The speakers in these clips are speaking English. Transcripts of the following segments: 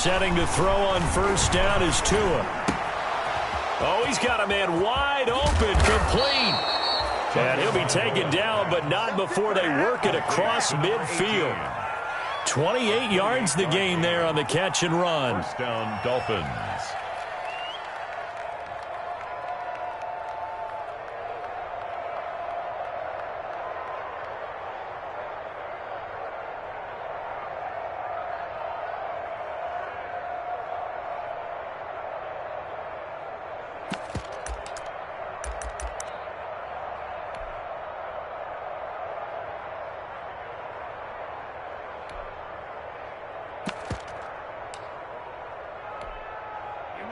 Setting to throw on first down is Tua. Oh, he's got a man wide open, complete. And he'll be taken down, but not before they work it across midfield. 28 yards the gain there on the catch and run. First down, Dolphins.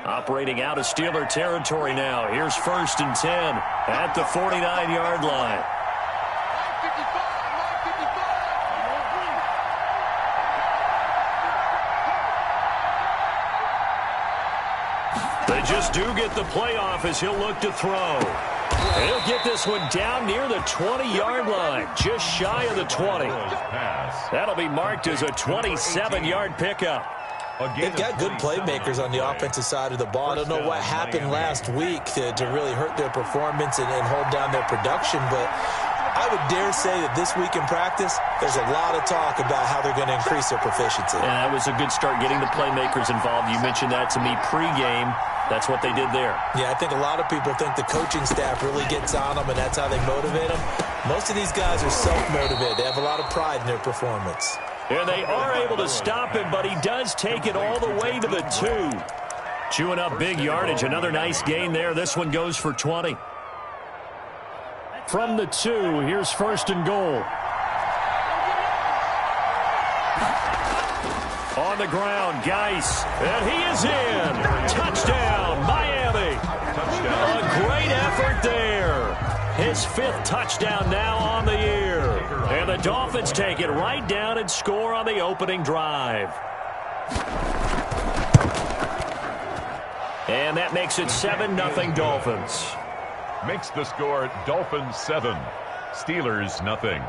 Operating out of Steeler territory now. Here's first and 10 at the 49-yard line. They just do get the playoff as he'll look to throw. He'll get this one down near the 20-yard line, just shy of the 20. That'll be marked as a 27-yard pickup. They've got good playmakers on the offensive side of the ball. I don't know what happened last week to really hurt their performance and hold down their production, but I would dare say that this week in practice, there's a lot of talk about how they're going to increase their proficiency. And that was a good start getting the playmakers involved. You mentioned that to me pregame. That's what they did there. Yeah, I think a lot of people think the coaching staff really gets on them, and that's how they motivate them. Most of these guys are self-motivated. They have a lot of pride in their performance. And they are able to stop him, but he does take it all the way to the 2. Chewing up big yardage. Another nice gain there. This one goes for 20. From the 2, here's first and goal. On the ground, Geis. And he is in. Touchdown, Miami. Touchdown. A great effort there. His 5th touchdown now on the year. And the Dolphins take it right down and score on the opening drive. And that makes it 7-0 Dolphins. Makes the score Dolphins 7, Steelers nothing.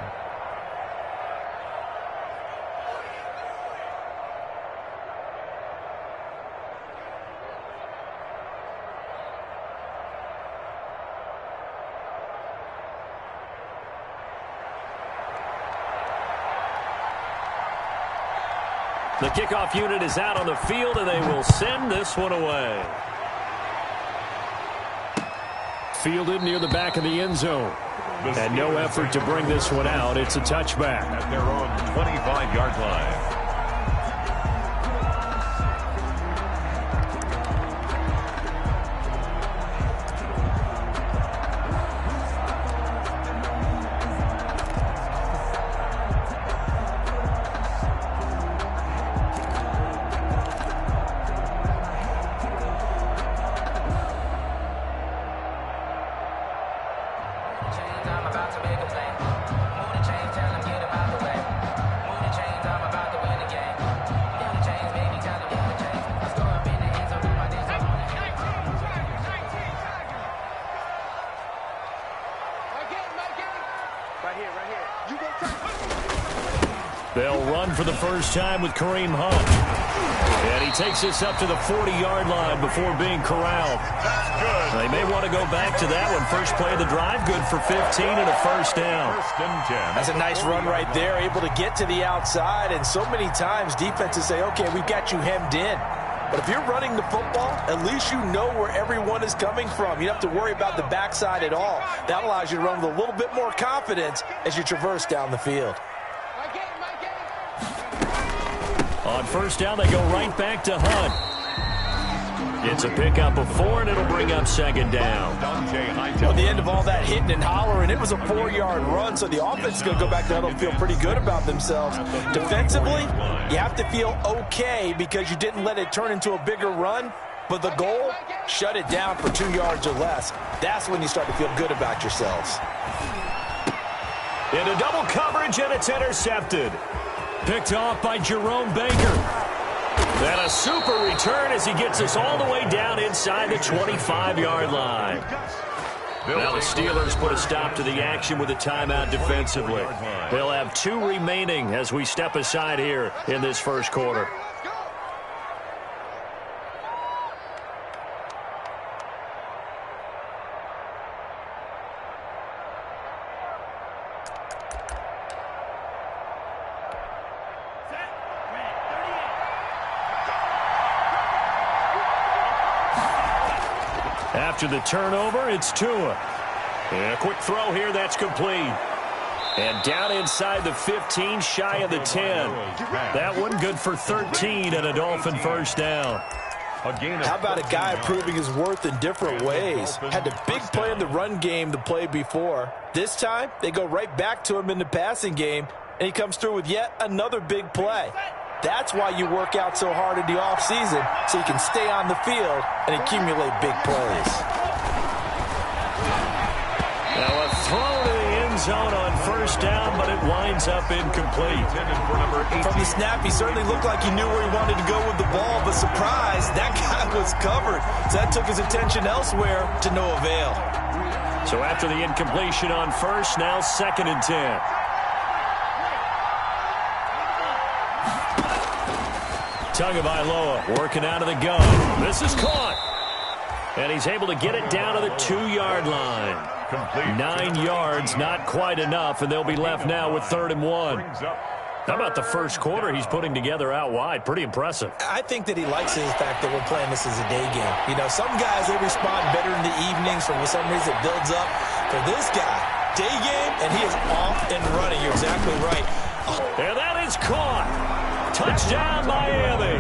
The kickoff unit is out on the field, and they will send this one away. Fielded near the back of the end zone. And no effort to bring this one out. It's a touchback. At their own 25-yard line. They'll run for the first time with Kareem Hunt. And he takes this up to the 40-yard line before being corralled. They may want to go back to that one. First play of the drive, good for 15 and a first down. That's a nice run right there, able to get to the outside. And so many times defenses say, okay, we've got you hemmed in. But if you're running the football, at least you know where everyone is coming from. You don't have to worry about the backside at all. That allows you to run with a little bit more confidence as you traverse down the field. On first down, they go right back to Hunt. It's a pickup of 4, and it'll bring up second down. At the end of all that hitting and hollering, it was a 4-yard run, so the offense is going to go back to huddle and feel pretty good about themselves. Defensively, you have to feel okay because you didn't let it turn into a bigger run, but the goal, shut it down for 2 yards or less. That's when you start to feel good about yourselves. Into double coverage, and it's intercepted. Picked off by Jerome Baker. And a super return as he gets us all the way down inside the 25-yard line. Now the Steelers put a stop to the action with a timeout defensively. They'll have 2 remaining as we step aside here in this first quarter. After the turnover, it's Tua. And a quick throw here, that's complete. And down inside the 15, shy of the 10. That one good for 13 and a Dolphin first down. How about a guy proving his worth in different ways? Had a big play in the run game the play before. This time, they go right back to him in the passing game, and he comes through with yet another big play. That's why you work out so hard in the offseason, so you can stay on the field and accumulate big plays. Now a throw to the end zone on first down, but it winds up incomplete. From the snap, he certainly looked like he knew where he wanted to go with the ball, but surprise, that guy was covered. So that took his attention elsewhere to no avail. So after the incompletion on first, now 2nd and 10. Tagovailoa working out of the gun. This is caught. And he's able to get it down to the 2-yard line. 9 yards, not quite enough, and they'll be left now with 3rd and 1. How about the first quarter he's putting together out wide? Pretty impressive. I think that he likes the fact that we're playing this as a day game. You know, some guys, they respond better in the evenings. For some reason, it builds up. For this guy, day game, and he is off and running. You're exactly right. And that is caught. Touchdown, Miami.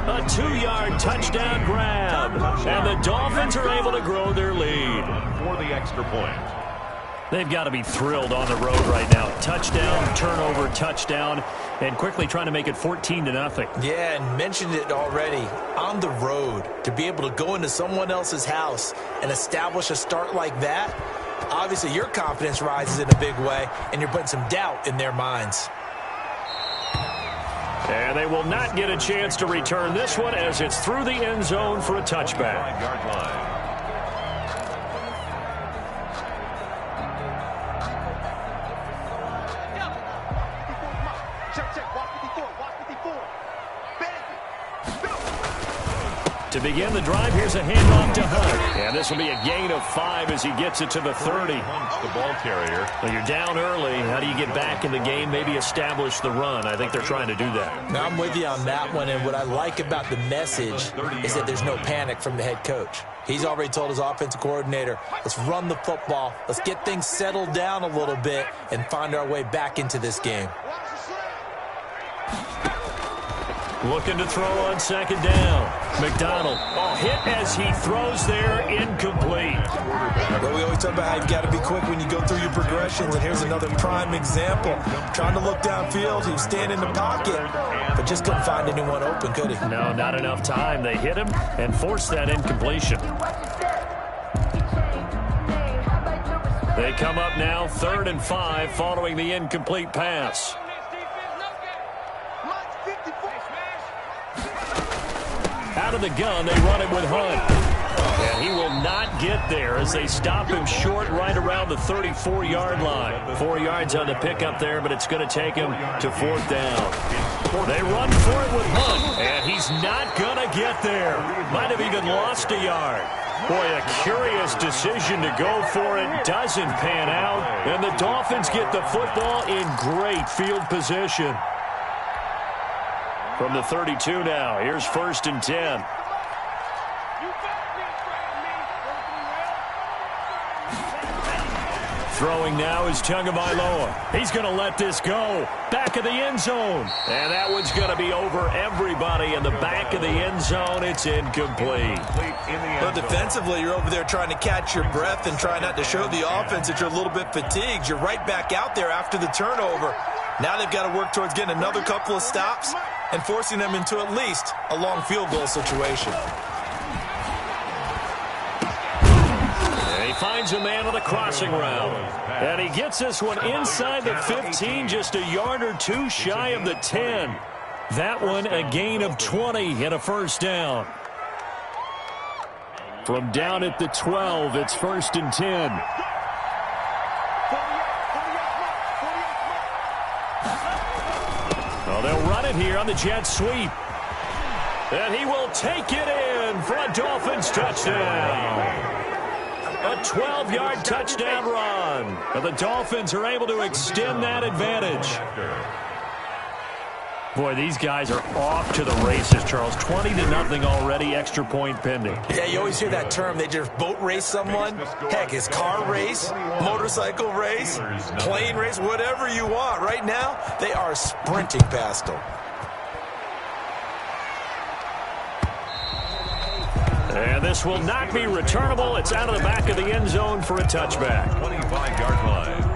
A 2-yard touchdown grab. And the Dolphins are able to grow their lead. For the extra point. They've got to be thrilled on the road right now. Touchdown, turnover, touchdown, and quickly trying to make it 14-0. Yeah, and mentioned it already. On the road, to be able to go into someone else's house and establish a start like that, obviously your confidence rises in a big way, and you're putting some doubt in their minds. And they will not get a chance to return this one as it's through the end zone for a touchback. 5-yard line. To begin the drive, here's a handoff to Hunt. And this will be a gain of 5 as he gets it to the 30. The ball carrier. Well, you're down early. How do you get back in the game, maybe establish the run? I think they're trying to do that. Now, I'm with you on that one, and what I like about the message is that there's no panic from the head coach. He's already told his offensive coordinator, let's run the football, let's get things settled down a little bit, and find our way back into this game. Looking to throw on 2nd down. McDonald hit as he throws there, incomplete. Well, we always talk about how you've got to be quick when you go through your progressions, and here's another prime example. Trying to look downfield, he was staying in the pocket, but just couldn't find anyone open, could he? No, not enough time. They hit him and forced that incompletion. They come up now 3rd and 5 following the incomplete pass. Out of the gun, they run it with Hunt. And he will not get there as they stop him short right around the 34-yard line. 4 yards on the pickup there, but it's going to take him to 4th down. They run for it with Hunt, and he's not going to get there. Might have even lost a yard. Boy, a curious decision to go for it. Doesn't pan out, and the Dolphins get the football in great field position. From the 32 now, here's 1st and 10. Throwing now is Tagovailoa. He's going to let this go. Back of the end zone. And that one's going to be over everybody in the back of the end zone. It's incomplete. But defensively, you're over there trying to catch your breath and try not to show the offense that you're a little bit fatigued. You're right back out there after the turnover. Now they've got to work towards getting another couple of stops and forcing them into at least a long field goal situation. And he finds a man on the crossing route. And he gets this one inside the 15, just a yard or two shy of the 10. That one a gain of 20 and a first down. From down at the 12, it's 1st and 10. Well, they'll run it here on the jet sweep. And he will take it in for a Dolphins touchdown. A 12-yard touchdown run. And the Dolphins are able to extend that advantage. Boy, these guys are off to the races, Charles. 20-0 already, extra point pending. Yeah, you always hear that term. They just boat race someone. Heck, it's car race, motorcycle race, plane race, whatever you want. Right now, they are sprinting past them. And this will not be returnable. It's out of the back of the end zone for a touchback. 25-yard line.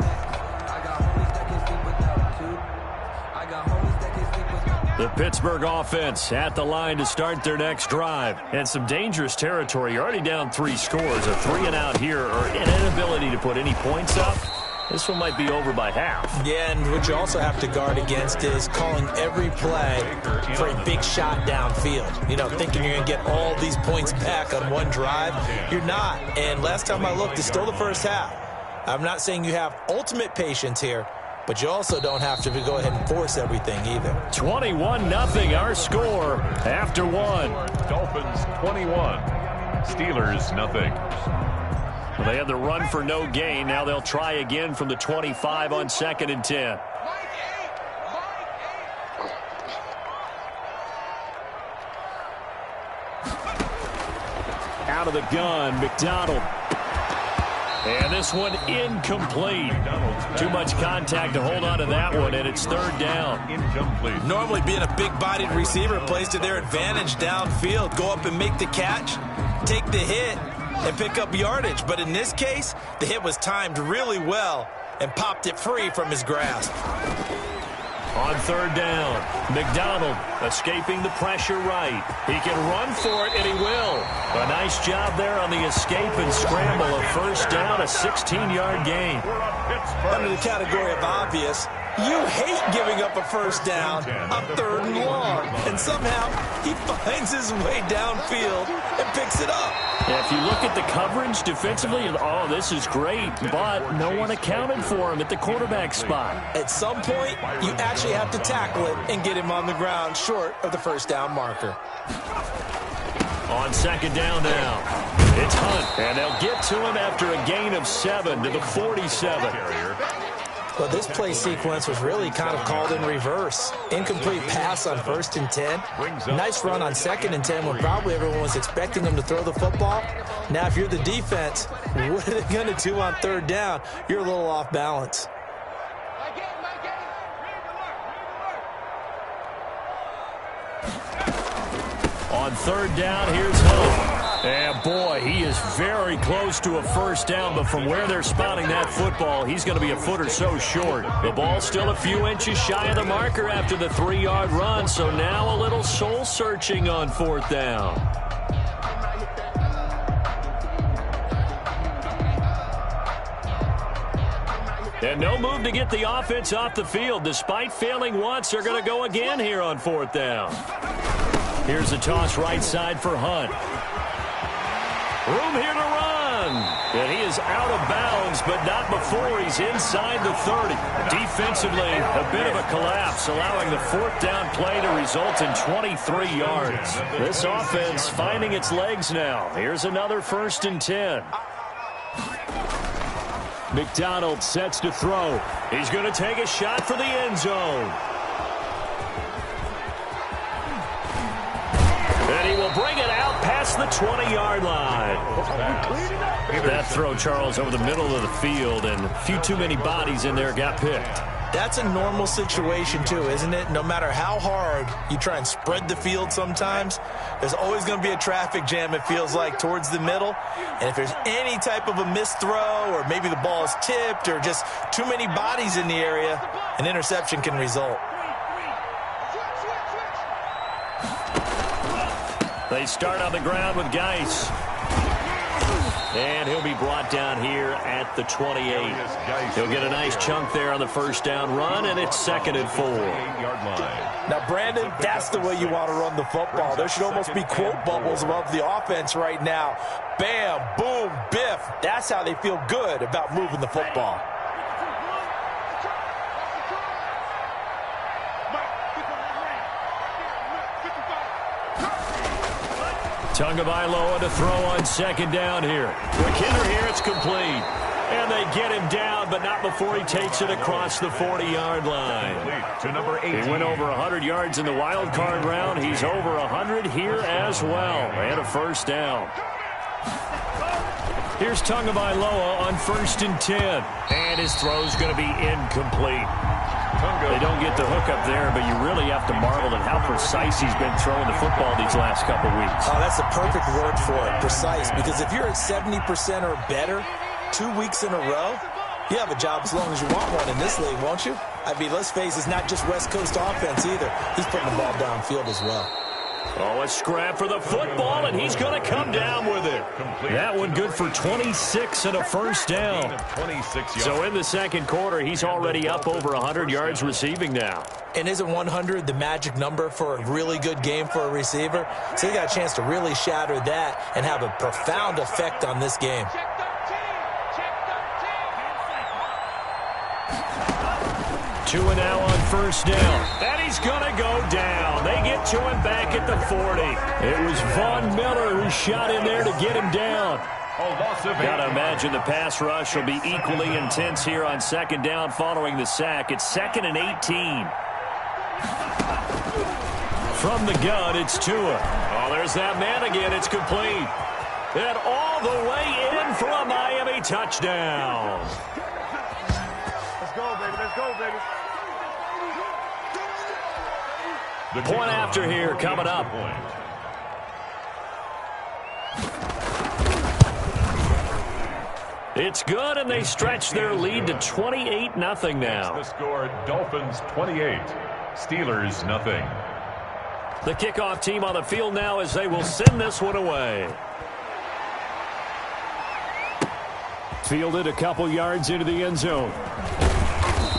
The Pittsburgh offense at the line to start their next drive. And some dangerous territory. You're already down 3 scores. A 3-and-out here, or an inability to put any points up. This one might be over by half. Yeah, and what you also have to guard against is calling every play for a big shot downfield. You know, thinking you're going to get all these points back on one drive. You're not. And last time I looked, it's still the first half. I'm not saying you have ultimate patience here, but you also don't have to go ahead and force everything either. 21-0 our score after 1. Dolphins 21. Steelers nothing. Well, they had the run for no gain. Now they'll try again from the 25 on 2nd and 10. Out of the gun, McDonald. And this one incomplete. Too much contact to hold on to that one, and it's 3rd down. Incomplete. Normally being a big-bodied receiver plays to their advantage downfield. Go up and make the catch, take the hit, and pick up yardage. But in this case, the hit was timed really well and popped it free from his grasp. On 3rd down, McDonald escaping the pressure right. He can run for it, and he will. A nice job there on the escape and scramble. A 1st down, a 16-yard gain. Under the category of obvious, you hate giving up a 1st down on 3rd and long. And somehow, he finds his way downfield and picks it up. Yeah, if you look at the coverage defensively, oh, this is great, but no one accounted for him at the quarterback spot. At some point, you actually have to tackle it and get him on the ground short of the 1st down marker. On 2nd down now, it's Hunt, and they'll get to him after a gain of 7 to the 47. Well, this play sequence was really kind of called in reverse. Incomplete pass on 1st and 10. Nice run on 2nd and 10 when probably everyone was expecting them to throw the football. Now, if you're the defense, what are they going to do on 3rd down? You're a little off balance. On 3rd down, here's Hunt. And boy, he is very close to a 1st down, but from where they're spotting that football, he's going to be a foot or so short. The ball's still a few inches shy of the marker after the 3-yard run, so now a little soul-searching on 4th down. And no move to get the offense off the field. Despite failing once, they're going to go again here on 4th down. Here's a toss right side for Hunt. Room here to run. And he is out of bounds, but not before he's inside the 30. Defensively, a bit of a collapse, allowing the 4th down play to result in 23 yards. This offense finding its legs now. Here's another 1st and 10. McDonald sets to throw. He's going to take a shot for the end zone. And he will bring it out past the 20-yard line. That throw, Charles, over the middle of the field, and a few too many bodies in there got picked. That's a normal situation, too, isn't it? No matter how hard you try and spread the field sometimes, there's always going to be a traffic jam, it feels like, towards the middle. And if there's any type of a missed throw, or maybe the ball is tipped, or just too many bodies in the area, an interception can result. They start on the ground with Geis. And he'll be brought down here at the 28. He'll get a nice chunk there on the 1st down run, and it's 2nd and 4. Now, Brandon, that's the way you want to run the football. There should almost be quote bubbles above the offense right now. Bam, boom, biff. That's how they feel good about moving the football. Tagovailoa to throw on 2nd down here. McKinnon here, it's complete. And they get him down, but not before he takes it across the 40-yard line. To number 18. He went over 100 yards in the wild card round. He's over 100 here as well. And a first down. Here's Tagovailoa on 1st and 10. And his throw's going to be incomplete. They don't get the hook up there, but you really have to marvel at how precise he's been throwing the football these last couple weeks. Oh, that's the perfect word for it, precise. Because if you're at 70% or better 2 weeks in a row, you have a job as long as you want one in this league, won't you? I mean, let's face it, it's not just West Coast offense either. He's putting the ball downfield as well. Oh, a scrap for the football, and he's going to come down with it. That one good for 26 and a first down. So in the second quarter, he's already up over 100 yards receiving now. And isn't 100 the magic number for a really good game for a receiver? So he got a chance to really shatter that and have a profound effect on this game. Two and now on first down. And he's going to go down. They get to him back at the 40. It was Von Miller who shot in there to get him down. Got to imagine the pass rush will be equally intense here on second down following the sack. It's 2nd and 18. From the gun, it's Tua. Oh, there's that man again. It's complete. And all the way in for a Miami touchdown. Let's go, baby. Let's go, baby. Point after here coming up. It's good, and they stretch their lead to 28-0 now. The score, Dolphins 28, Steelers nothing. The kickoff team on the field now as they will send this one away. Fielded a couple yards into the end zone.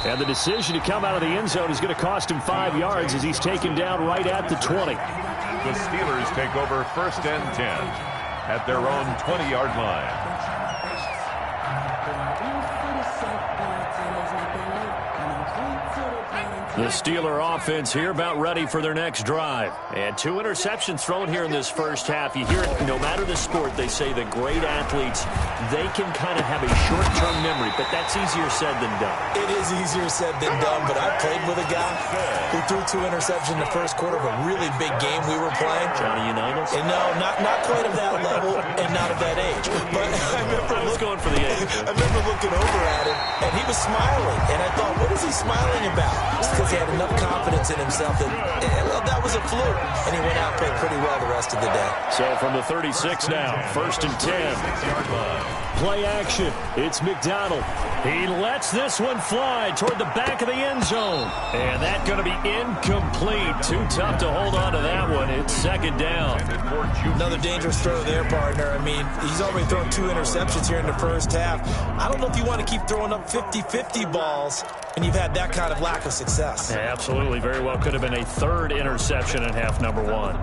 And the decision to come out of the end zone is going to cost him 5 yards as he's taken down right at the 20. The Steelers take over 1st and 10 at their own 20-yard line. The Steeler offense here about ready for their next drive. And 2 interceptions thrown here in this first half. You hear it, no matter the sport, they say the great athletes, they can kind of have a short-term memory, but that's easier said than done. It is easier said than done, but I played with a guy who threw 2 interceptions in the first quarter of a really big game we were playing. Johnny Unitas? And no, not quite of that level and not of that age. But I was going for the age. I remember looking over at him, and he was smiling. And I thought, what is he smiling about? It's because he had enough confidence in himself that, well, that was a fluke. And he went out and played pretty well the rest of the day. So from the 36 now, 1st and 10. Play action. It's McDonald. He lets this one fly toward the back of the end zone. And that's going to be incomplete. Too tough to hold on to that one. It's 2nd down. Another dangerous throw there, partner. I mean, he's already thrown 2 interceptions here in the first half. I don't know if you want to keep throwing up 50-50 balls and you've had that kind of lack of success. Yeah, absolutely. Very well could have been a 3rd interception in half number 1.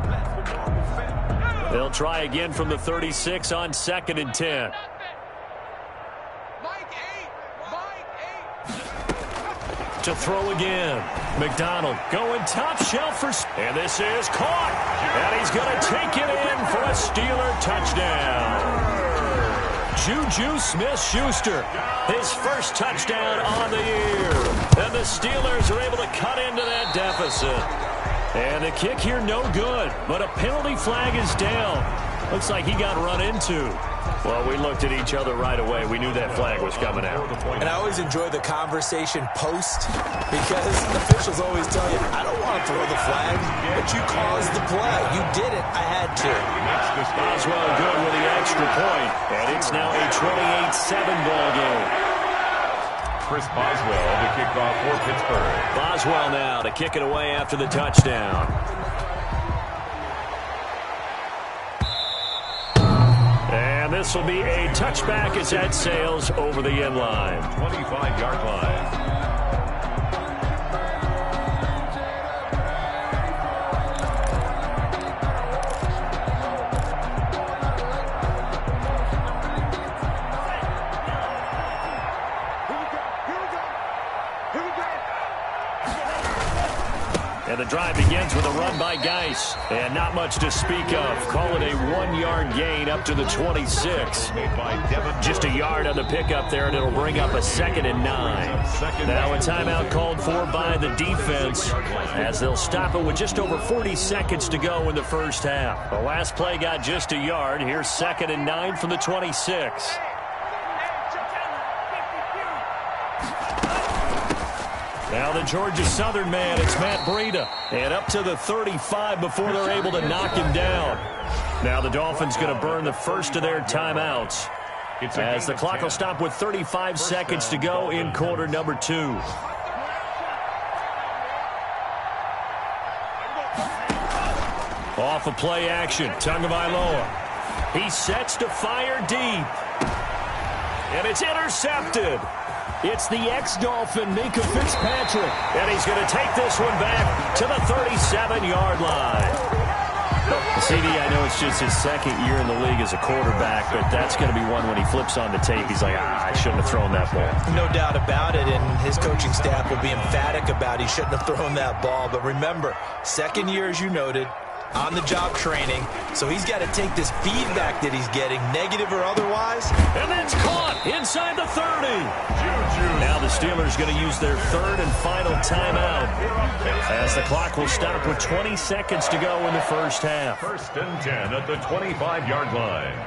They'll try again from the 36 on 2nd and 10. To throw again. McDonald going top shelf for... And this is caught. And he's going to take it in for a Steeler touchdown. Juju Smith-Schuster, his first touchdown on the year. And the Steelers are able to cut into that deficit. And the kick here no good. But a penalty flag is down. Looks like he got run into. Well, we looked at each other right away. We knew that flag was coming out. And I always enjoy the conversation post because officials always tell you, I don't want to throw the flag, but you caused the play. You did it. I had to. Boswell good with the extra point. And it's now a 28-7 ball game. Chris Boswell to kick off for Pittsburgh. Boswell now to kick it away after the touchdown. And this will be a touchback as that sails over the end line. 25-yard line. And the drive begins with a run by Geis. And not much to speak of. Call it a 1-yard gain up to the 26. Just a yard on the pickup there, and it'll bring up a 2nd and 9. Now a timeout called for by the defense as they'll stop it with just over 40 seconds to go in the first half. The last play got just a yard. Here's 2nd and 9 from the 26. Now the Georgia Southern man, it's Matt Breida. And up to the 35 before they're able to knock him down. Now the Dolphins going to burn the first of their timeouts as the clock will stop with 35 seconds to go in quarter number 2. Off of play action, Tagovailoa. He sets to fire deep. And it's intercepted. It's the ex-Dolphin, Minkah Fitzpatrick. And he's going to take this one back to the 37-yard line. CD, I know it's just his 2nd year in the league as a quarterback, but that's going to be one when he flips on the tape. He's like, I shouldn't have thrown that ball. No doubt about it, and his coaching staff will be emphatic about he shouldn't have thrown that ball. But remember, 2nd year, as you noted, on-the-job training, so he's got to take this feedback that he's getting, negative or otherwise. And that's caught inside the 30. Now the Steelers going to use their 3rd and final timeout as the clock will stop with 20 seconds to go in the first half. 1st and 10 at the 25-yard line.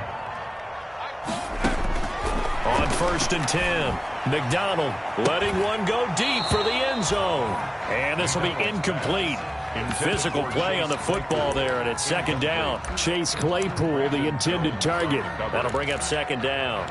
On 1st and 10, McDonald letting one go deep for the end zone. And this will be incomplete. Physical play on the football there, and it's 2nd down. Chase Claypool, the intended target. That'll bring up 2nd down.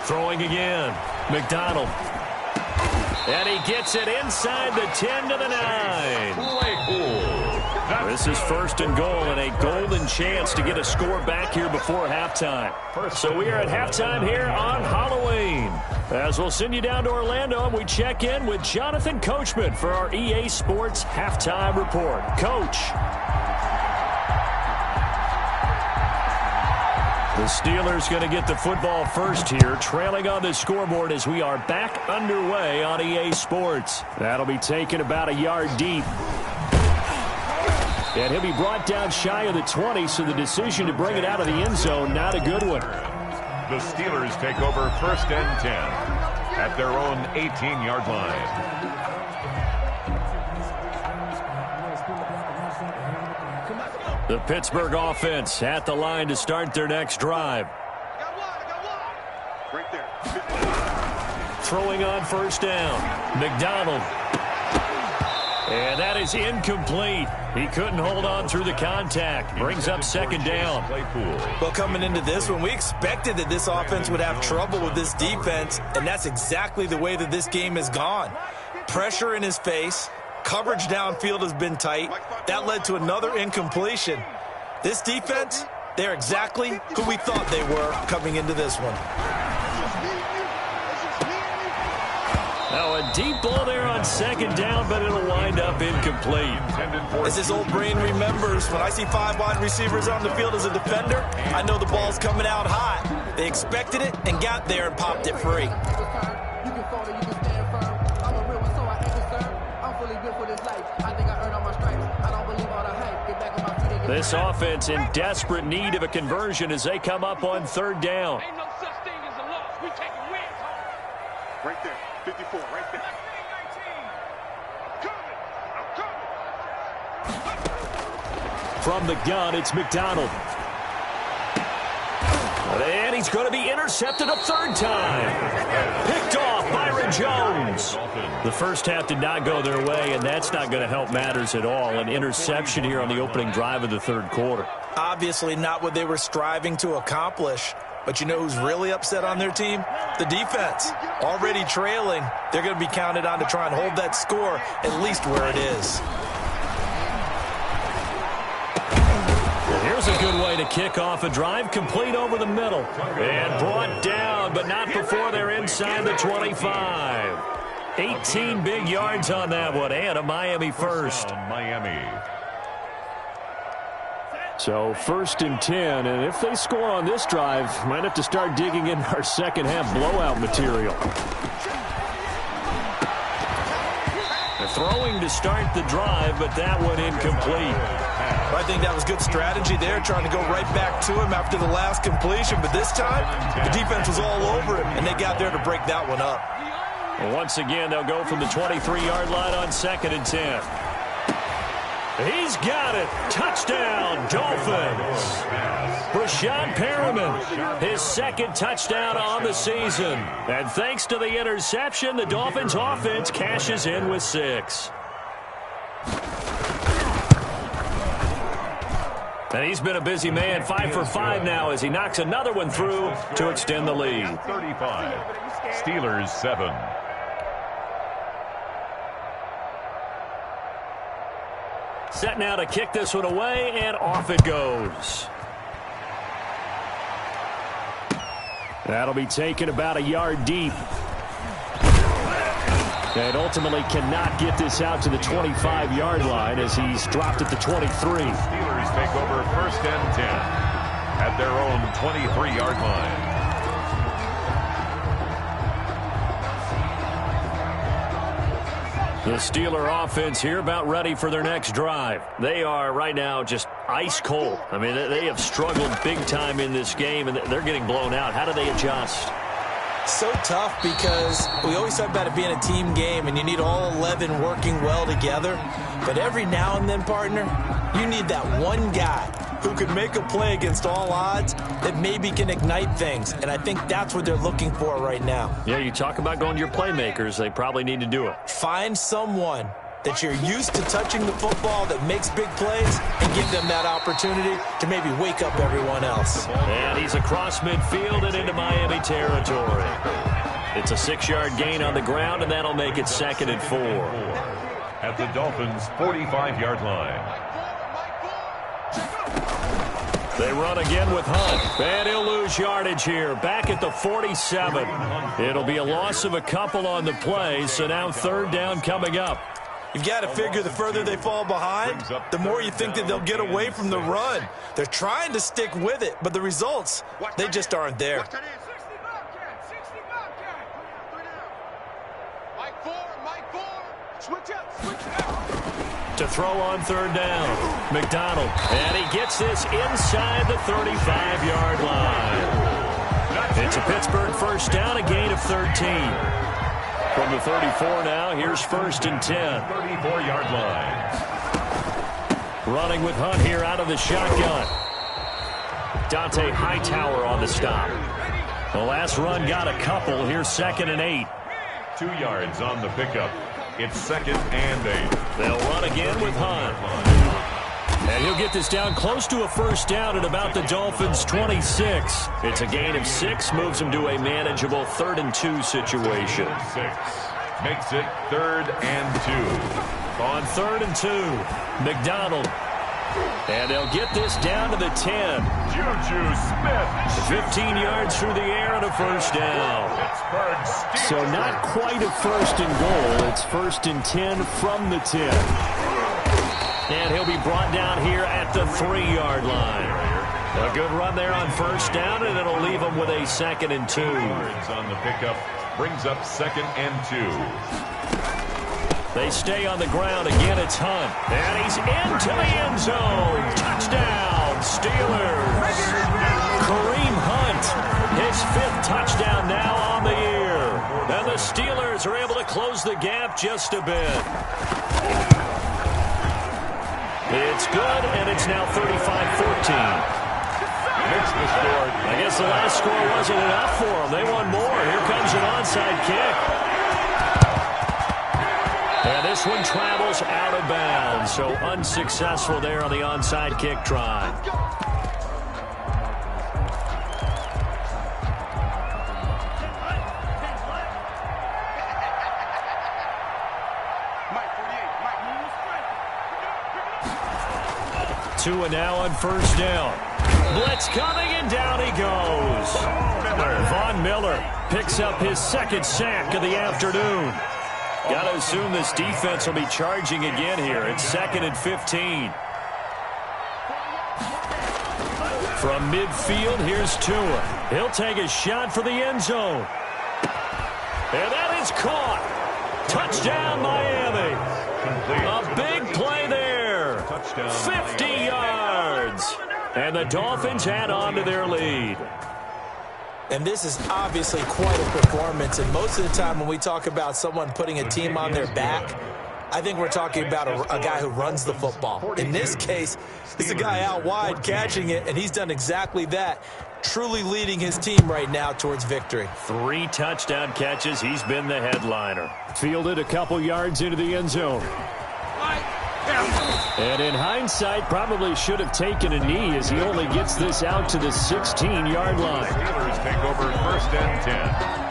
Throwing again, McDonald. And he gets it inside the 10 to the 9. This is 1st and goal and a golden chance to get a score back here before halftime. So we are at halftime here on Halloween. As we'll send you down to Orlando, and we check in with Jonathan Coachman for our EA Sports Halftime Report. Coach. The Steelers going to get the football first here, trailing on the scoreboard as we are back underway on EA Sports. That'll be taken about a yard deep. And he'll be brought down shy of the 20, so the decision to bring it out of the end zone, not a good one. The Steelers take over 1st and 10 at their own 18-yard line. The Pittsburgh offense at the line to start their next drive. Right there. Throwing on 1st down. McDonald. And that is incomplete. He couldn't hold on through the contact. Brings up 2nd down. Well, coming into this one, we expected that this offense would have trouble with this defense, and that's exactly the way that this game has gone. Pressure in his face. Coverage downfield has been tight. That led to another incompletion. This defense, they're exactly who we thought they were coming into this one. Now a deep ball there on 2nd down, but it'll wind up incomplete. As his old brain remembers, when I see 5 wide receivers on the field as a defender, I know the ball's coming out hot. They expected it and got there and popped it free. This offense in desperate need of a conversion as they come up on 3rd down. Ain't no such thing as a loss. We taking wins. Right there. 54, right there. From the gun, it's McDonald. And he's going to be intercepted a 3rd time. Picked off Byron Jones. The first half did not go their way, and that's not going to help matters at all. An interception here on the opening drive of the 3rd quarter. Obviously not what they were striving to accomplish. But you know who's really upset on their team? The defense. Already trailing. They're going to be counted on to try and hold that score at least where it is. There's a good way to kick off a drive, complete over the middle. And brought down, but not before they're inside the 25. 18 big yards on that one, and a Miami first. Miami. So 1st and 10, and if they score on this drive, might have to start digging in our second half blowout material. They're throwing to start the drive, but that one incomplete. I think that was good strategy there, trying to go right back to him after the last completion. But this time, the defense was all over him, and they got there to break that one up. Well, once again, they'll go from the 23-yard line on 2nd and 10. He's got it. Touchdown, Dolphins. Brashad Perriman, his 2nd touchdown on the season. And thanks to the interception, the Dolphins offense cashes in with 6. And he's been a busy man, 5 for 5 now as he knocks another one through to extend the lead. 35. Steelers 7. Set now to kick this one away, and off it goes. That'll be taken about a yard deep. And ultimately cannot get this out to the 25-yard line as he's dropped at the 23. Steelers take over 1st and 10 at their own 23-yard line. The Steeler offense here about ready for their next drive. They are right now just ice cold. I mean, they have struggled big time in this game, and they're getting blown out. How do they adjust? So tough because we always talk about it being a team game, and you need all 11 working well together. But every now and then, partner, you need that one guy who can make a play against all odds that maybe can ignite things. And I think that's what they're looking for right now. Yeah, you talk about going to your playmakers. They probably need to do it. Find someone that you're used to touching the football that makes big plays and give them that opportunity to maybe wake up everyone else. And he's across midfield and into Miami territory. It's a 6-yard gain on the ground, and that'll make it 2nd and 4. At the Dolphins' 45-yard line. They run again with Hunt, and he'll lose yardage here, back at the 47. It'll be a loss of a couple on the play, so now 3rd down coming up. You've got to figure the further they fall behind, the more you think that they'll get away from the run. They're trying to stick with it, but the results, they just aren't there. To throw on 3rd down, McDonald, and he gets this inside the 35-yard line. It's a Pittsburgh 1st down, a gain of 13. From the 34 now, here's 1st and 10. 34-yard line. Running with Hunt here out of the shotgun. Dante Hightower on the stop. The last run got a couple. Here's 2nd and 8. 2 yards on the pickup. It's 2nd and 8. They'll run again with Hunt. And he'll get this down close to a 1st down at about the Dolphins' 26. It's a gain of 6, moves them to a manageable 3rd and 2 situation. 6 makes it 3rd and 2. On 3rd and 2, McDonald. And they'll get this down to the 10. Juju Smith. 15 yards through the air and a 1st down. So not quite a 1st and goal. It's 1st and 10 from the 10. And he'll be brought down here at the 3-yard line. A good run there on 1st down, and it'll leave them with a 2nd and 2. Yards on the pickup brings up 2nd and 2. They stay on the ground. Again, it's Hunt. And he's into the end zone. Touchdown, Steelers. Kareem Hunt, his 5th touchdown now on the year. And the Steelers are able to close the gap just a bit. It's good, and it's now 35-14. Makes the score. I guess the last score wasn't enough for them. They want more. Here comes an onside kick. And this one travels out of bounds, so unsuccessful there on the onside kick try. Tua now on first down. Blitz coming, and down he goes. Von Miller picks up his second sack of the afternoon. Got to assume this defense will be charging again here. It's 2nd and 15. From midfield, here's Tua. He'll take a shot for the end zone. And that is caught. Touchdown, Miami. A big play there. 50 yards. And the Dolphins add on to their lead. And this is obviously quite a performance. And most of the time when we talk about someone putting a team on their back, I think we're talking about a guy who runs the football. In this case, it's a guy out wide catching it, and he's done exactly that, truly leading his team right now towards victory. 3 touchdown catches. He's been the headliner. Fielded a couple yards into the end zone. And in hindsight, probably should have taken a knee as he only gets this out to the 16-yard line. Steelers take over 1st and 10.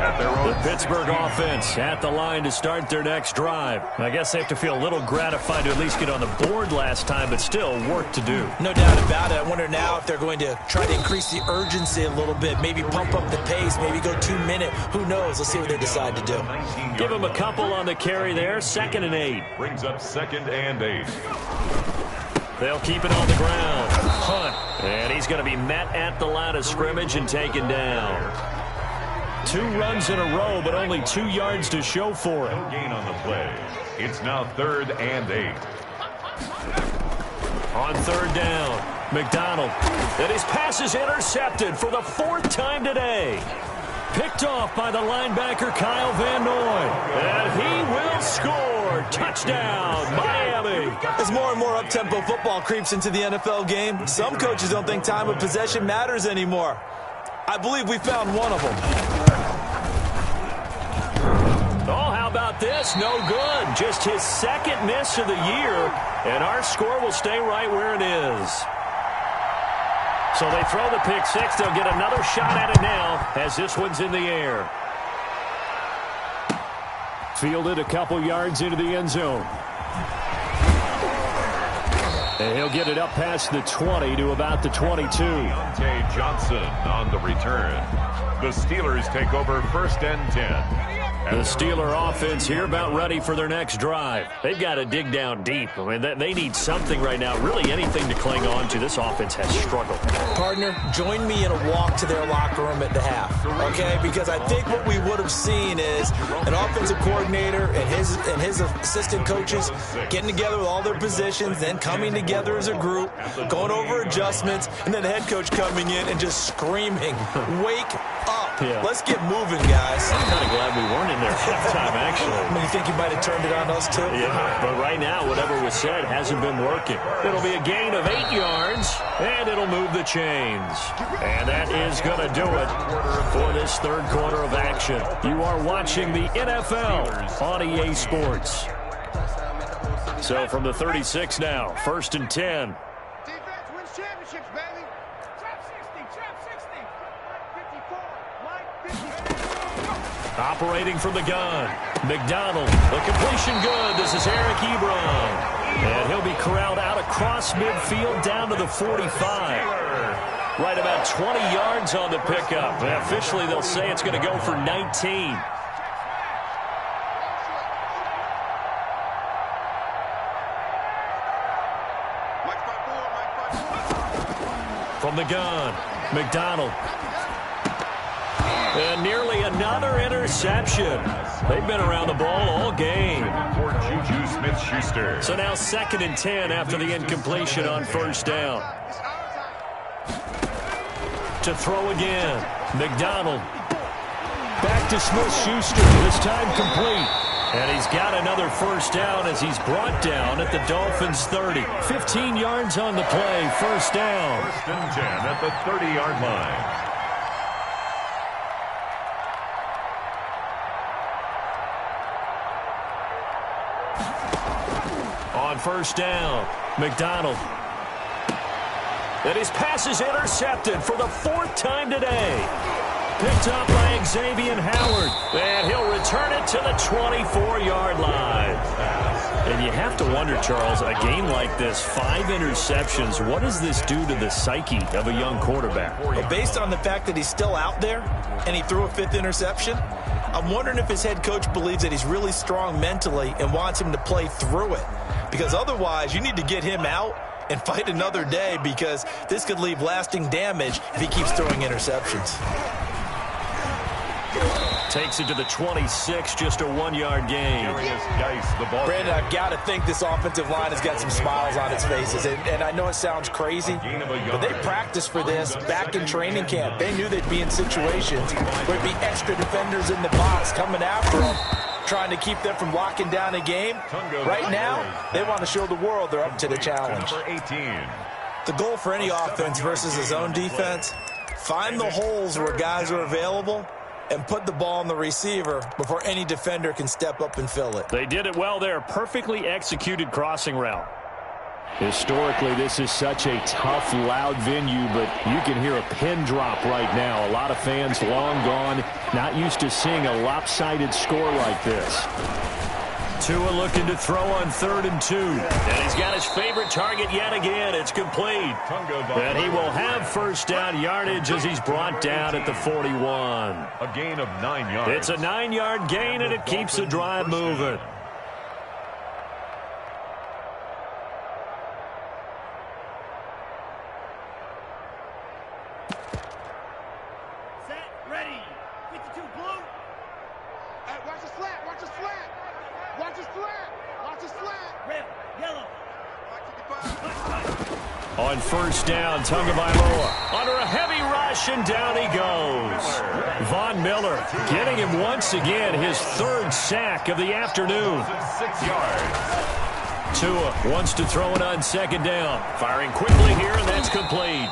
At their own The Pittsburgh offense at the line to start their next drive. I guess they have to feel a little gratified to at least get on the board last time, but still work to do. No doubt about it. I wonder now if they're going to try to increase the urgency a little bit, maybe pump up the pace, maybe go 2-minute. Who knows? Let's see what they decide to do. Give him a couple on the carry there. 2nd and 8. brings up 2nd and 8. They'll keep it on the ground. Hunt. And he's going to be met at the line of scrimmage and taken down. 2 runs in a row, but only 2 yards to show for it. No gain on the play. It's now 3rd and 8. On 3rd down, McDonald. And his pass is intercepted for the 4th time today. Picked off by the linebacker Kyle Van Noy. And he will score. Touchdown, Miami. As more and more up-tempo football creeps into the NFL game, some coaches don't think time of possession matters anymore. I believe we found one of them. Oh, how about this? No good. Just his 2nd miss of the year, and our score will stay right where it is. So they throw the pick 6. They'll get another shot at it now as this one's in the air. Fielded a couple yards into the end zone. And he'll get it up past the 20 to about the 22. Deontay Johnson on the return. The Steelers take over 1st and 10. The Steeler offense here about ready for their next drive. They've got to dig down deep. I mean, they need something right now, really anything to cling on to. This offense has struggled. Partner, join me in a walk to their locker room at the half, okay? Because I think what we would have seen is an offensive coordinator and his assistant coaches getting together with all their positions, then coming together as a group, going over adjustments, and then the head coach coming in and just screaming, "Wake up. Yeah. Let's get moving, guys." I'm kind of glad we weren't in there halftime, actually. I mean, you think you might have turned it on us, too? Yeah, but right now, whatever was said hasn't been working. It'll be a gain of 8 yards, and it'll move the chains. And that is going to do it for this 3rd quarter of action. You are watching the NFL on EA Sports. So from the 36 now, 1st and 10. Defense wins championships, baby. Trap 60, trap 60. 54, line 50. Operating from the gun, McDonald. The completion good. This is Eric Ebron. And he'll be corralled out across midfield down to the 45. Right about 20 yards on the pickup. And officially, they'll say it's going to go for 19. From the gun, McDonald. And nearly another interception. They've been around the ball all game. For Juju Smith-Schuster. So now 2nd and 10 after the incompletion on 1st down. To throw again, McDonald. Back to Smith-Schuster, this time complete. And he's got another 1st down as he's brought down at the Dolphins' 30. 15 yards on the play, 1st down. 1st and 10 at the 30-yard line. On 1st down, McDonald. And his pass is intercepted for the 4th time today. Picked up by Xavier Howard. And he'll return it to the 24-yard line. And you have to wonder, Charles, a game like this, 5 interceptions, what does this do to the psyche of a young quarterback? Well, based on the fact that he's still out there and he threw a 5th interception, I'm wondering if his head coach believes that he's really strong mentally and wants him to play through it. Because otherwise, you need to get him out and fight another day, because this could leave lasting damage if he keeps throwing interceptions. Takes it to the 26, just a 1-yard gain. Brandon, I've got to think this offensive line has got some smiles on its faces. And I know it sounds crazy, but they practiced for this back in training camp. They knew they'd be in situations where there'd be extra defenders in the box coming after them, trying to keep them from locking down a game. Right now, they want to show the world they're up to the challenge. The goal for any offense versus his own defense, find the holes where guys are available and put the ball on the receiver before any defender can step up and fill it. They did it well there. Perfectly executed crossing route. Historically, this is such a tough, loud venue, but you can hear a pin drop right now. A lot of fans long gone, not used to seeing a lopsided score like this. Tua looking to throw on 3rd and 2. And he's got his favorite target yet again. It's complete. And he will have first down yardage as he's brought down at the 41. A gain of 9 yards. It's a 9-yard gain, and it keeps the drive moving. Set, ready. 52 blue. Hey, watch the slant. Watch the slant. Watch the slant. Watch the slant. Red, yellow. On first down, Tagovailoa under a heavy rush, and down he goes. Von Miller getting him once again, his 3rd sack of the afternoon. 6 yards. Tua wants to throw it on 2nd down. Firing quickly here, and that's complete.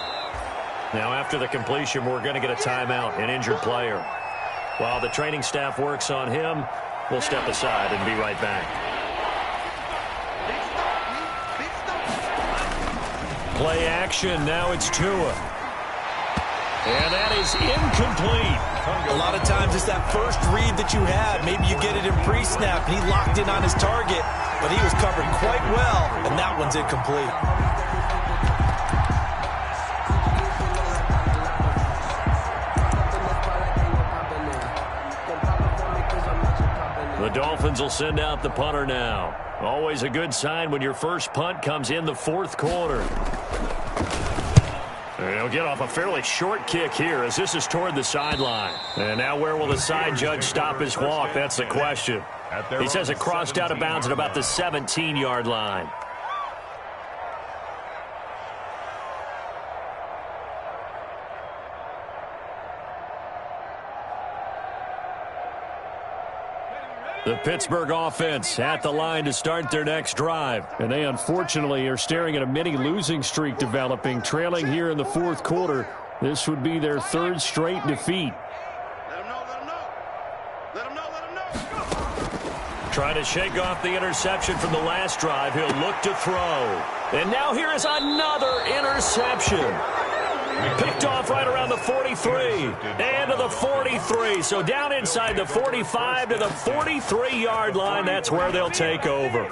Now after the completion, we're going to get a timeout, an injured player. While the training staff works on him, we'll step aside and be right back. Play action, now it's Tua. And that is incomplete. A lot of times it's that first read that you had. Maybe you get it in pre-snap, and he locked in on his target, but he was covered quite well, and that one's incomplete. The Dolphins will send out the punter now. Always a good sign when your first punt comes in the 4th quarter. He'll get off a fairly short kick here as this is toward the sideline. And now where will the side judge stop his walk? That's the question. He says it crossed out of bounds at about the 17-yard line. The Pittsburgh offense at the line to start their next drive. And they unfortunately are staring at a mini losing streak developing, trailing here in the 4th quarter. This would be their 3rd straight defeat. Trying to shake off the interception from the last drive. He'll look to throw. And now here is another interception. Picked off right around the 43 and to the 43. So down inside the 45 to the 43-yard line. That's where they'll take over.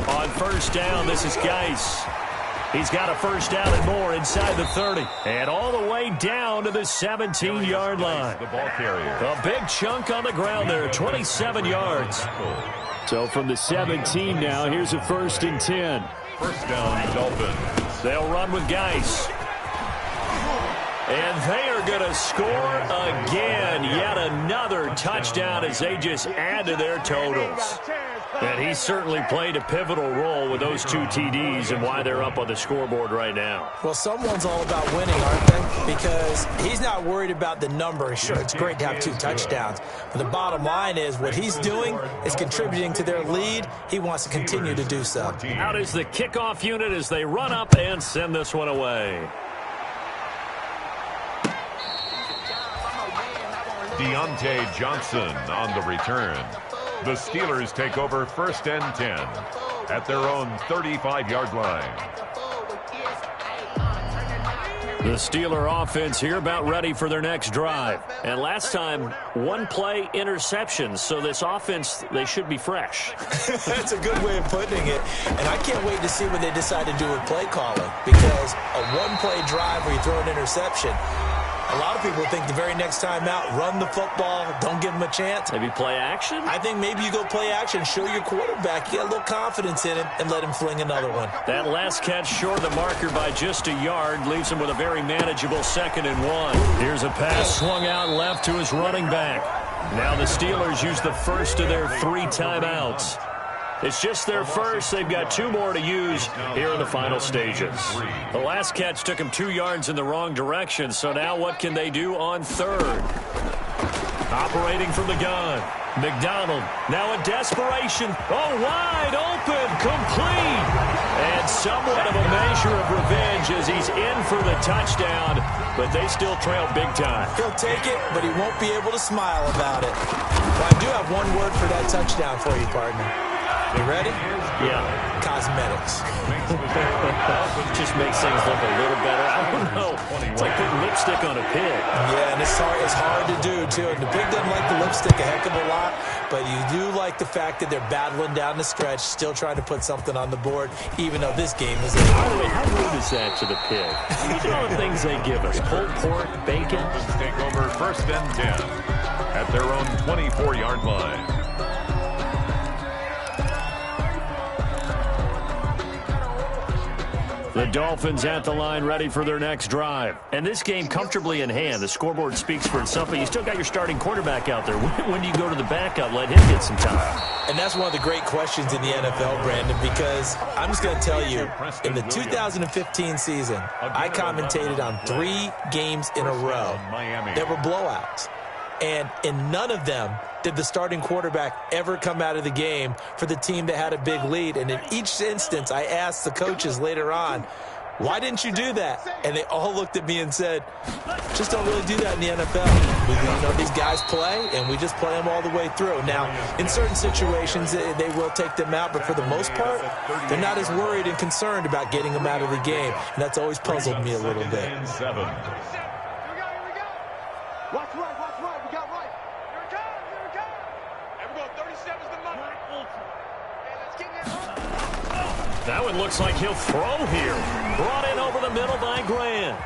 On first down, this is Geis. He's got a first down and more inside the 30. And all the way down to the 17-yard line. The ball carrier. A big chunk on the ground there, 27 yards. So from the 17 now, here's a 1st and 10. First down, Dolphins. They'll run with Geis. And they are going to score again. Yet another touchdown as they just add to their totals. And he certainly played a pivotal role with those 2 TDs and why they're up on the scoreboard right now. Well, someone's all about winning, aren't they? Because he's not worried about the number. Sure, it's great to have 2 touchdowns. But the bottom line is what he's doing is contributing to their lead. He wants to continue to do so. Out is the kickoff unit as they run up and send this one away. Deontay Johnson on the return. The Steelers take over 1st and 10 at their own 35-yard line. The Steeler offense here about ready for their next drive. And last time, one play interception. So this offense, they should be fresh. That's a good way of putting it. And I can't wait to see what they decide to do with play calling. Because a one-play drive where you throw an interception, a lot of people think the very next time out, run the football, don't give them a chance. Maybe play action? I think maybe you go play action, show your quarterback, you get a little confidence in him, and let him fling another one. That last catch short of the marker by just a yard leaves him with a very manageable 2nd and 1. Here's a pass swung out left to his running back. Now the Steelers use the first of their 3 timeouts. It's just their first. They've got 2 more to use here in the final stages. The last catch took him 2 yards in the wrong direction, so now what can they do on 3rd? Operating from the gun. McDonald, now a desperation. Oh, wide open, complete. And somewhat of a measure of revenge as he's in for the touchdown, but they still trail big time. He'll take it, but he won't be able to smile about it. Well, I do have one word for that touchdown for you, partner. You ready? Yeah. Cosmetics. Just makes things look a little better. I don't know. It's like putting lipstick on a pig. Yeah, and it's hard to do, too. And the pig doesn't like the lipstick a heck of a lot, but you do like the fact that they're battling down the stretch, still trying to put something on the board, even though this game is over. By the way, how rude is that to the pig? These are all the things they give us. Pulled pork, bacon. Dolphins take over 1st and 10 at their own 24-yard line. The Dolphins at the line ready for their next drive. And this game comfortably in hand. The scoreboard speaks for itself, but you still got your starting quarterback out there. When do you go to the backup, let him get some time? And that's one of the great questions in the NFL, Brandon, because I'm just going to tell you, in the 2015 season, I commentated on 3 games in a row that were blowouts. And in none of them did the starting quarterback ever come out of the game for the team that had a big lead. And in each instance, I asked the coaches later on, why didn't you do that? And they all looked at me and said, just don't really do that in the NFL. These guys play, and we just play them all the way through. Now, in certain situations, they will take them out, but for the most part, they're not as worried and concerned about getting them out of the game. And that's always puzzled me a little bit. Watch right, we got right. Here it comes. And we're going 37's the number. Okay, let's get this. That one looks like he'll throw here. Brought in over the middle by Grant.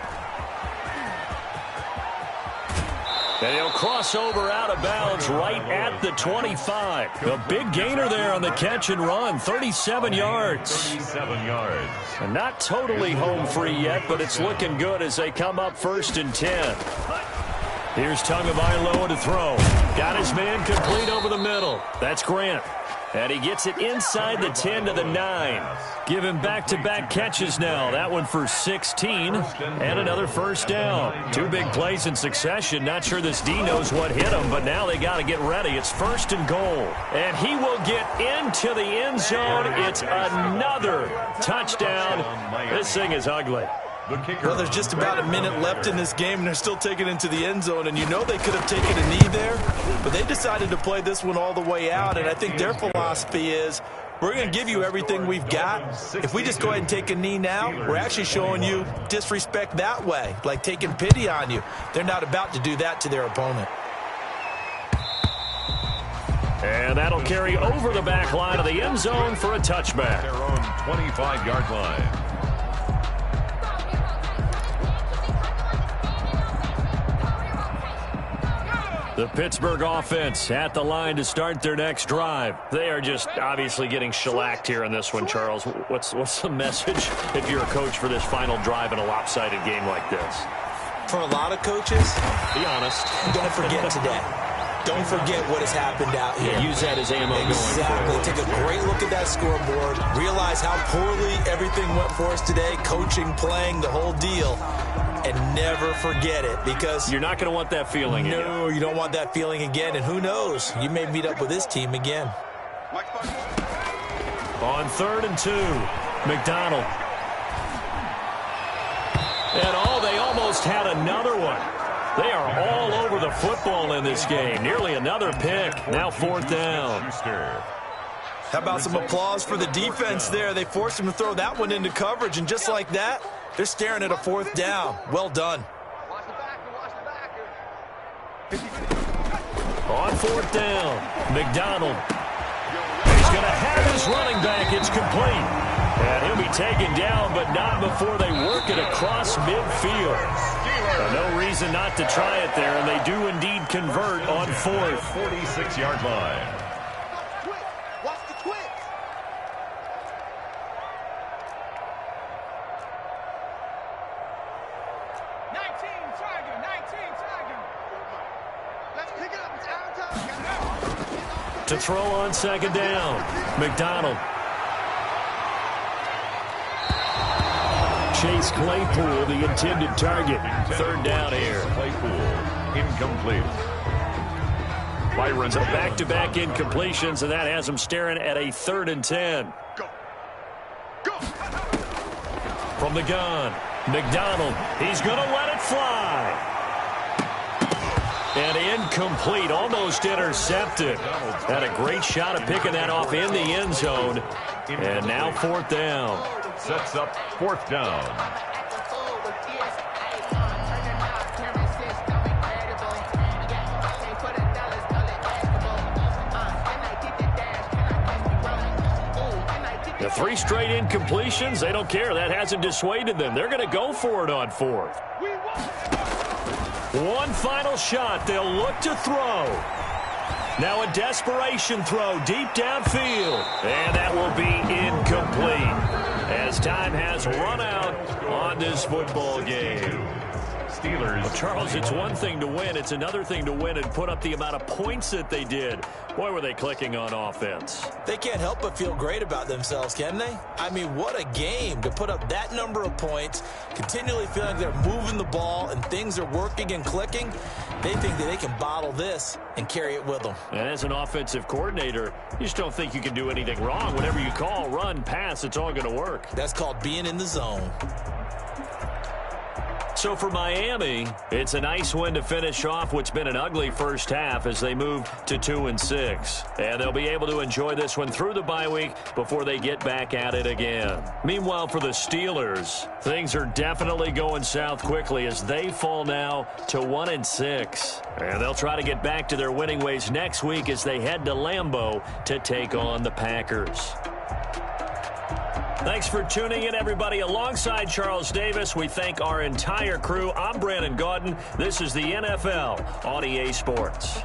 And he'll cross over out of bounds right at the 25. A big gainer there on the catch and run, 37 yards. 37 yards. And not totally home free yet, but it's looking good as they come up 1st and 10. Here's Tagovailoa to throw. Got his man complete over the middle. That's Grant. And he gets it inside the 10 to the 9. Give him back-to-back catches now. That one for 16 and another 1st down. 2 big plays in succession. Not sure this D knows what hit him, but now they got to get ready. It's 1st and goal. And he will get into the end zone. It's another touchdown. This thing is ugly. Well, there's just about a minute left in this game, and they're still taking it into the end zone. And you know they could have taken a knee there, but they decided to play this one all the way out. And I think their philosophy is, we're going to give you everything we've got. If we just go ahead and take a knee now, we're actually showing you disrespect that way, like taking pity on you. They're not about to do that to their opponent. And that'll carry over the back line of the end zone for a touchback. Their own 25-yard line. The Pittsburgh offense at the line to start their next drive. They are just obviously getting shellacked here in this one, Charles. What's the message if you're a coach for this final drive in a lopsided game like this? For a lot of coaches, be honest. Don't forget today. Don't forget what has happened out here. Yeah, use that as ammo going forward. Take a great look at that scoreboard. Realize how poorly everything went for us today. Coaching, playing, the whole deal. And never forget it, because you're not going to want that feeling again. No, you don't want that feeling again. And who knows? You may meet up with this team again. On 3rd and 2, McDonald. And they almost had another one. They are all over the football in this game. Nearly another pick. Now 4th down. How about some applause for the defense there? They forced him to throw that one into coverage, and just like that, They're staring at a 4th down. Well done. Watch the backer, watch the backer. On 4th down, McDonald. He's going to have his running back. It's complete. And he'll be taken down, but not before they work it across midfield. No reason not to try it there, and they do indeed convert on 4th. 46-yard line. Watch the twitch. Let's pick it up. It's out of time. To throw on 2nd down, McDonald. Chase Claypool, the intended target. 3rd down here. Claypool, incomplete. Byron, So back-to-back incompletions, and that has them staring at a 3rd and 10. Go. Go. From the gun, McDonald. He's going to let it fly. And incomplete, almost intercepted. Had a great shot at picking that off in the end zone. And now 4th down. Sets up 4th down. The 3 straight incompletions, they don't care. That hasn't dissuaded them. They're going to go for it on 4th. One final shot. They'll look to throw. Now a desperation throw deep downfield. And that will be incomplete as time has run out on this football game. Steelers. Well, Charles, it's one thing to win. It's another thing to win and put up the amount of points that they did. Boy, were they clicking on offense. They can't help but feel great about themselves, can they? I mean, what a game to put up that number of points, continually feeling they're moving the ball and things are working and clicking. They think that they can bottle this and carry it with them. And as an offensive coordinator, you just don't think you can do anything wrong. Whatever you call, run, pass, it's all going to work. That's called being in the zone. So for Miami, it's a nice win to finish off what's been an ugly first half as they move to 2-6. And they'll be able to enjoy this one through the bye week before they get back at it again. Meanwhile, for the Steelers, things are definitely going south quickly as they fall now to 1-6. And they'll try to get back to their winning ways next week as they head to Lambeau to take on the Packers. Thanks for tuning in, everybody. Alongside Charles Davis, we thank our entire crew. I'm Brandon Gaudin. This is the NFL on EA Sports.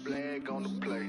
Flag on the play.